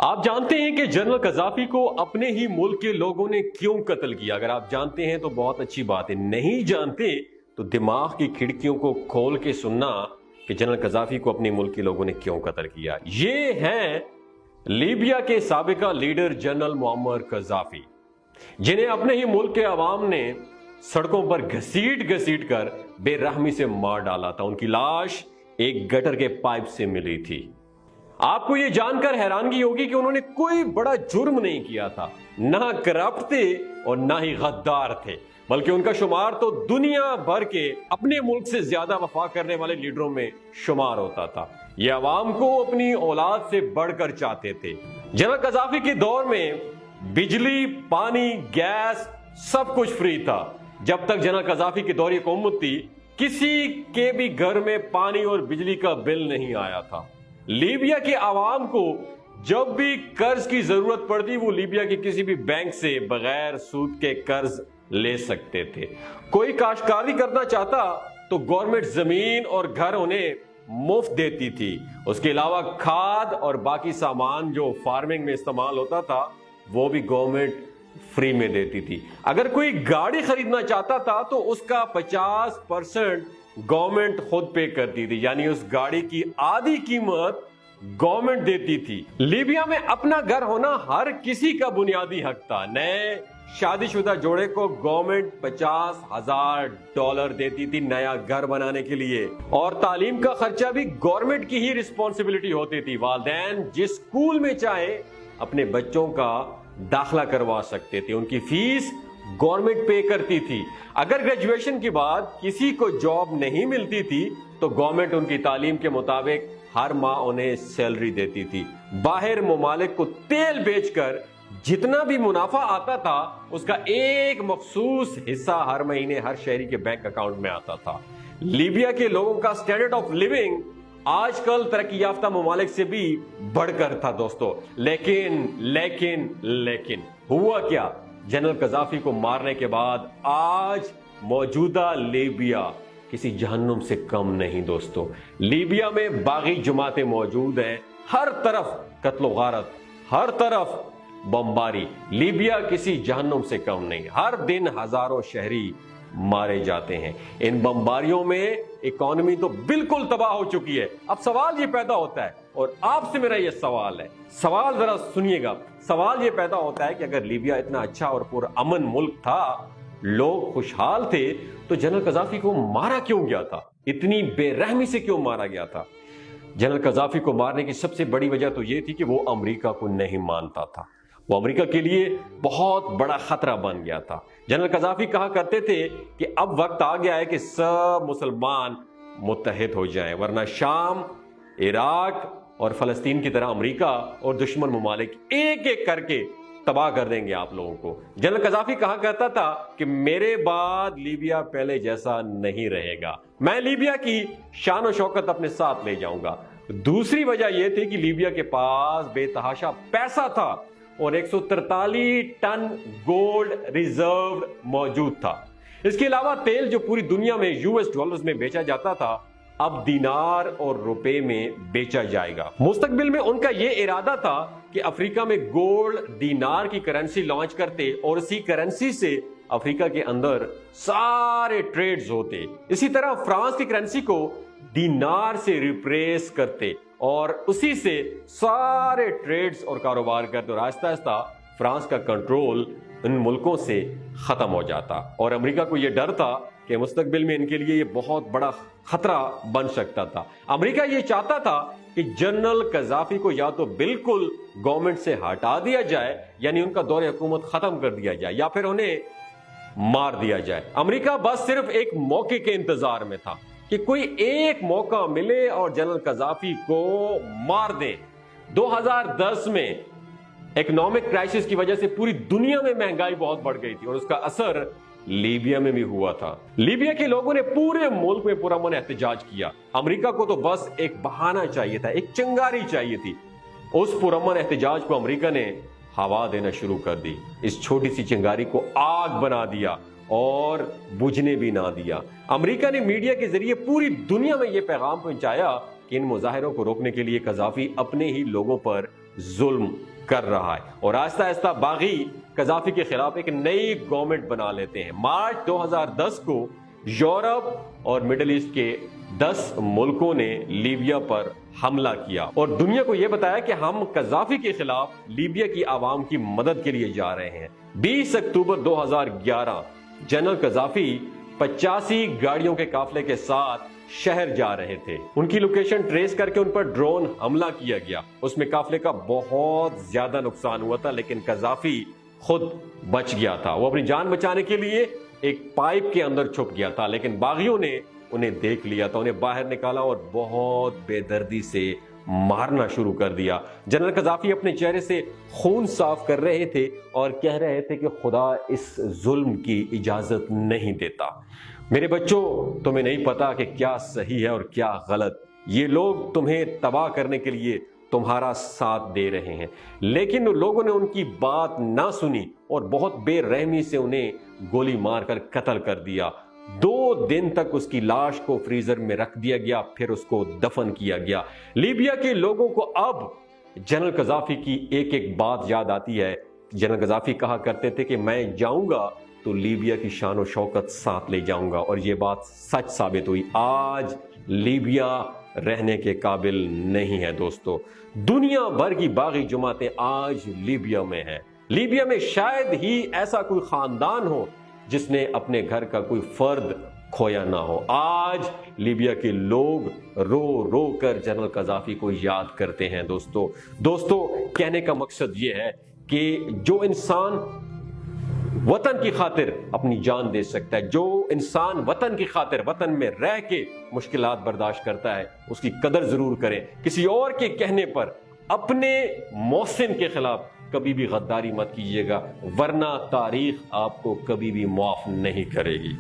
آپ جانتے ہیں کہ جنرل قذافی کو اپنے ہی ملک کے لوگوں نے کیوں قتل کیا؟ اگر آپ جانتے ہیں تو بہت اچھی بات ہے، نہیں جانتے تو دماغ کی کھڑکیوں کو کھول کے سننا کہ جنرل قذافی کو اپنے ملک کے لوگوں نے کیوں قتل کیا۔ یہ ہیں لیبیا کے سابقہ لیڈر جنرل معمر قذافی، جنہیں اپنے ہی ملک کے عوام نے سڑکوں پر گھسیٹ گھسیٹ کر بے رحمی سے مار ڈالا تھا۔ ان کی لاش ایک گٹر کے پائپ سے ملی تھی۔ آپ کو یہ جان کر حیرانگی ہوگی کہ انہوں نے کوئی بڑا جرم نہیں کیا تھا، نہ کرپٹ تھے اور نہ ہی غدار تھے، بلکہ ان کا شمار تو دنیا بھر کے اپنے ملک سے زیادہ وفا کرنے والے لیڈروں میں شمار ہوتا تھا۔ یہ عوام کو اپنی اولاد سے بڑھ کر چاہتے تھے۔ جنرل قذافی کے دور میں بجلی، پانی، گیس سب کچھ فری تھا۔ جب تک جنرل قذافی کی دور حکومت تھی، کسی کے بھی گھر میں پانی اور بجلی کا بل نہیں آیا تھا۔ لیبیا کے عوام کو جب بھی قرض کی ضرورت پڑتی، وہ لیبیا کے کسی بھی بینک سے بغیر سود کے قرض لے سکتے تھے۔ کوئی کاشتکاری کرنا چاہتا تو گورنمنٹ زمین اور گھر انہیں مفت دیتی تھی۔ اس کے علاوہ کھاد اور باقی سامان جو فارمنگ میں استعمال ہوتا تھا وہ بھی گورنمنٹ فری میں دیتی تھی۔ اگر کوئی گاڑی خریدنا چاہتا تھا تو اس کا 50% گورنمنٹ خود پے کرتی تھی، یعنی اس گاڑی کی آدھی قیمت گورنمنٹ دیتی تھی۔ لیبیا میں اپنا گھر ہونا ہر کسی کا بنیادی حق تھا۔ نئے شادی شدہ جوڑے کو گورنمنٹ $50,000 دیتی تھی نیا گھر بنانے کے لیے، اور تعلیم کا خرچہ بھی گورنمنٹ کی ہی رسپانسبلٹی ہوتی تھی۔ والدین جس اسکول میں چاہے اپنے بچوں کا داخلہ کروا سکتے تھے، ان کی فیس گورنمنٹ پے کرتی تھی۔ اگر گریجویشن کے بعد کسی کو جاب نہیں ملتی تھی تو گورنمنٹ ان کی تعلیم کے مطابق ہر ماہ انہیں سیلری دیتی تھی۔ باہر ممالک کو تیل بیچ کر جتنا بھی منافع آتا تھا اس کا ایک مخصوص حصہ ہر مہینے ہر شہری کے بینک اکاؤنٹ میں آتا تھا۔ لیبیا کے لوگوں کا سٹینڈرڈ آف لیونگ آج کل ترقی یافتہ ممالک سے بھی بڑھ کر تھا دوستو، لیکن ہوا کیا؟ جنرل قذافی کو مارنے کے بعد آج موجودہ لیبیا کسی جہنم سے کم نہیں دوستو۔ لیبیا میں باغی جماعتیں موجود ہیں، ہر طرف قتل و غارت، ہر طرف بمباری۔ لیبیا کسی جہنم سے کم نہیں، ہر دن ہزاروں شہری مارے جاتے ہیں۔ ان بمباریوں میں اکانومی تو بالکل تباہ ہو چکی ہے۔ اب سوال یہ پیدا ہوتا ہے، اور آپ سے میرا یہ سوال ہے، سوال ذرا سنیے گا، سوال یہ پیدا ہوتا ہے کہ اگر لیبیا اتنا اچھا اور پرامن ملک تھا، لوگ خوشحال تھے، تو جنرل قذافی کو مارا کیوں گیا تھا؟ اتنی بے رحمی سے کیوں مارا گیا تھا؟ جنرل قذافی کو مارنے کی سب سے بڑی وجہ تو یہ تھی کہ وہ امریکہ کو نہیں مانتا تھا۔ وہ امریکہ کے لیے بہت بڑا خطرہ بن گیا تھا۔ جنرل قذافی کہا کرتے تھے کہ اب وقت آ گیا ہے کہ سب مسلمان متحد ہو جائیں، ورنہ شام، عراق اور فلسطین کی طرح امریکہ اور دشمن ممالک ایک ایک کر کے تباہ کر دیں گے آپ لوگوں کو۔ جنرل قذافی کہا کرتا تھا کہ میرے بعد لیبیا پہلے جیسا نہیں رہے گا، میں لیبیا کی شان و شوکت اپنے ساتھ لے جاؤں گا۔ دوسری وجہ یہ تھی کہ لیبیا کے پاس بے تحاشا پیسہ تھا اور 143 ٹن گولڈ ریزرو موجود تھا۔ اس کے علاوہ تیل جو پوری دنیا میں $US میں بیچا جاتا تھا، اب دینار اور روپے میں بیچا جائے گا۔ مستقبل میں ان کا یہ ارادہ تھا کہ افریقہ میں گولڈ دینار کی کرنسی لانچ کرتے اور اسی کرنسی سے افریقہ کے اندر سارے ٹریڈز ہوتے۔ اسی طرح فرانس کی کرنسی کو دینار سے ریپلیس کرتے اور اسی سے سارے ٹریڈز اور کاروبار کرتے، اور آہستہ آہستہ فرانس کا کنٹرول ان ملکوں سے ختم ہو جاتا۔ اور امریکہ کو یہ ڈر تھا کہ مستقبل میں ان کے لیے یہ بہت بڑا خطرہ بن سکتا تھا۔ امریکہ یہ چاہتا تھا کہ جنرل قذافی کو یا تو بالکل گورنمنٹ سے ہٹا دیا جائے، یعنی ان کا دور حکومت ختم کر دیا جائے، یا پھر انہیں مار دیا جائے۔ امریکہ بس صرف ایک موقع کے انتظار میں تھا کہ کوئی ایک موقع ملے اور جنرل قذافی کو مار دیں۔ 2010 میں اکنامک کرائسس کی وجہ سے پوری دنیا میں مہنگائی بہت بڑھ گئی تھی، اور اس کا اثر لیبیا میں بھی ہوا تھا۔ لیبیا کے لوگوں نے پورے ملک میں پرامن احتجاج کیا۔ امریکہ کو تو بس ایک بہانہ چاہیے تھا، ایک چنگاری چاہیے تھی۔ اس پرامن احتجاج کو امریکہ نے ہوا دینا شروع کر دی، اس چھوٹی سی چنگاری کو آگ بنا دیا اور بجھنے بھی نہ دیا۔ امریکہ نے میڈیا کے ذریعے پوری دنیا میں یہ پیغام پہنچایا کہ ان مظاہروں کو روکنے کے لیے قذافی اپنے ہی لوگوں پر ظلم کر رہا ہے اور آہستہ آہستہ باغی قذافی کے خلاف ایک نئی گورنمنٹ بنا لیتے ہیں۔ مارچ 2010 کو یورپ اور مڈل ایسٹ کے 10 ملکوں نے لیبیا پر حملہ کیا اور دنیا کو یہ بتایا کہ ہم قذافی کے خلاف لیبیا کی عوام کی مدد کے لیے جا رہے ہیں۔ 20 اکتوبر 2011 جنرل قذافی 85 گاڑیوں کے قافلے کے ساتھ شہر جا رہے تھے۔ ان کی لوکیشن ٹریس کر کے ان پر ڈرون حملہ کیا گیا۔ اس میں قافلے کا بہت زیادہ نقصان ہوا تھا، لیکن قذافی خود بچ گیا تھا۔ وہ اپنی جان بچانے کے لیے ایک پائپ کے اندر چھپ گیا تھا، لیکن باغیوں نے انہیں دیکھ لیا تھا، انہیں باہر نکالا اور بہت بے دردی سے مارنا شروع کر دیا۔ جنرل قذافی اپنے چہرے سے خون صاف کر رہے تھے اور کہہ رہے تھے کہ خدا اس ظلم کی اجازت نہیں دیتا۔ میرے بچوں، تمہیں نہیں پتا کہ کیا صحیح ہے اور کیا غلط۔ یہ لوگ تمہیں تباہ کرنے کے لیے تمہارا ساتھ دے رہے ہیں، لیکن لوگوں نے ان کی بات نہ سنی اور بہت بے رحمی سے انہیں گولی مار کر قتل کر دیا۔ 2 دن تک اس کی لاش کو فریزر میں رکھ دیا گیا، پھر اس کو دفن کیا گیا۔ لیبیا کے لوگوں کو اب جنرل قذافی کی ایک ایک بات یاد آتی ہے۔ جنرل قذافی کہا کرتے تھے کہ میں جاؤں گا تو لیبیا کی شان و شوکت ساتھ لے جاؤں گا، اور یہ بات سچ ثابت ہوئی۔ آج لیبیا رہنے کے قابل نہیں ہے دوستو۔ دنیا بھر کی باغی جماعتیں آج لیبیا میں ہیں۔ لیبیا میں شاید ہی ایسا کوئی خاندان ہو جس نے اپنے گھر کا کوئی فرد کھویا نہ ہو۔ آج لیبیا کے لوگ رو رو کر جنرل قذافی کو یاد کرتے ہیں دوستو کہنے کا مقصد یہ ہے کہ جو انسان وطن کی خاطر اپنی جان دے سکتا ہے، جو انسان وطن کی خاطر وطن میں رہ کے مشکلات برداشت کرتا ہے، اس کی قدر ضرور کریں۔ کسی اور کے کہنے پر اپنے محسن کے خلاف کبھی بھی غداری مت کیجیے گا، ورنہ تاریخ آپ کو کبھی بھی معاف نہیں کرے گی۔